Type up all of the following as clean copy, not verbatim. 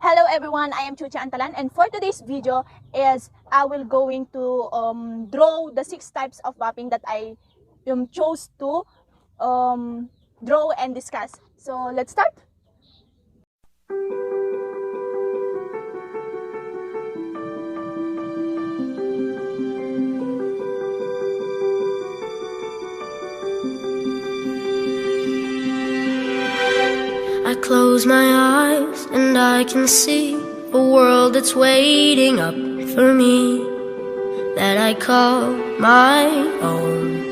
Hello everyone, I am Chucha Antalan, and for today's video is I will going to draw the 6 types of mapping that I chose to draw and discuss. So let's start. I close my eyes and I can see a world that's waiting up for me, that I call my own.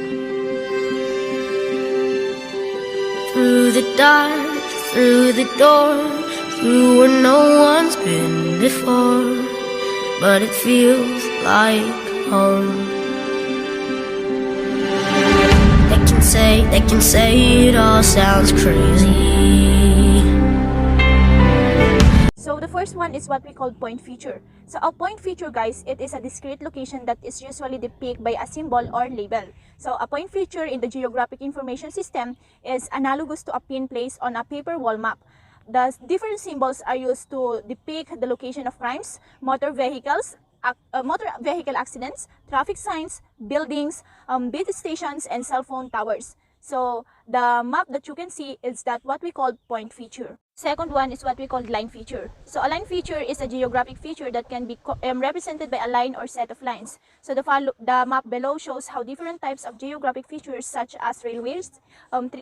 Through the dark, through the door, through where no one's been before, but it feels like home. They can say it all sounds crazy. So the first one is what we call point feature. So a point feature, guys, it is a discrete location that is usually depicted by a symbol or label. So a point feature in the geographic information system is analogous to a pin placed on a paper wall map. The different symbols are used to depict the location of crimes, motor vehicle accidents, traffic signs, buildings, base stations, and cell phone towers. So the map that you can see is that what we call point feature. Second one is what we call line feature. So a line feature is a geographic feature that can be represented by a line or set of lines. So the map below shows how different types of geographic features such as railways,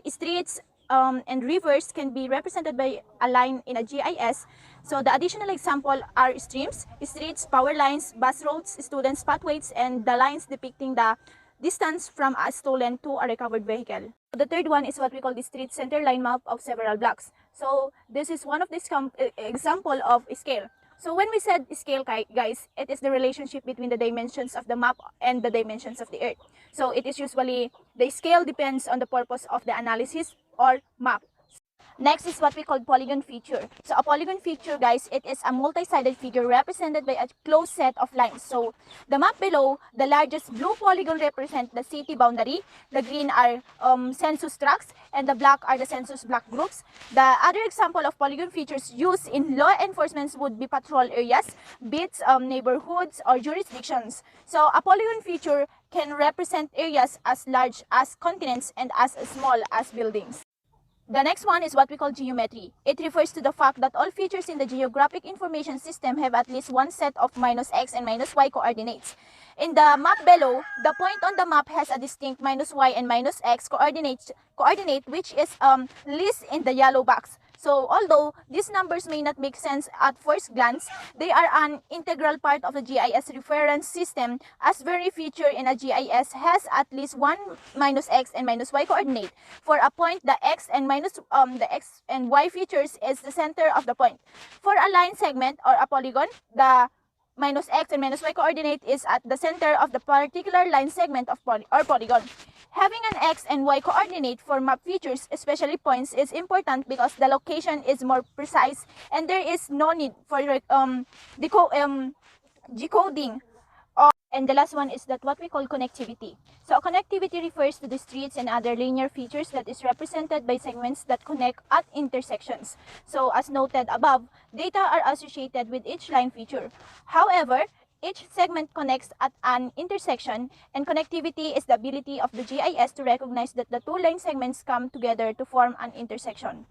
streets, and rivers can be represented by a line in a GIS. So the additional example are streams, streets, power lines, bus roads, students' pathways, and the lines depicting the distance from a stolen to a recovered vehicle. The third one is what we call the street center line map of several blocks. So this is one of this example of scale. So when we said scale, guys, it is the relationship between the dimensions of the map and the dimensions of the earth. So it is usually, the scale depends on the purpose of the analysis or map. Next is what we call polygon feature. So a polygon feature, guys, it is a multi-sided figure represented by a closed set of lines. So the map below, the largest blue polygon represent the city boundary, the green are census tracts, and the black are the census block groups. The other example of polygon features used in law enforcement would be patrol areas, beats, neighborhoods, or jurisdictions. So a polygon feature can represent areas as large as continents and as small as buildings. The next one is what we call geometry. It refers to the fact that all features in the geographic information system have at least one set of -x and -y coordinates. In the map below, the point on the map has a distinct -y and -x coordinate which is listed in the yellow box. So although these numbers may not make sense at first glance, they are an integral part of the GIS reference system, as every feature in a GIS has at least one -x and -y coordinate. For a point, the x and y features is the center of the point. For a line segment or a polygon, the -x and -y coordinate is at the center of the particular line segment of polygon. Having an x and y coordinate for map features, especially points, is important because the location is more precise and there is no need for decoding. And the last one is that what we call connectivity. So connectivity refers to the streets and other linear features that is represented by segments that connect at intersections. So as noted above, data are associated with each line feature. However, each segment connects at an intersection, and connectivity is the ability of the GIS to recognize that the two line segments come together to form an intersection.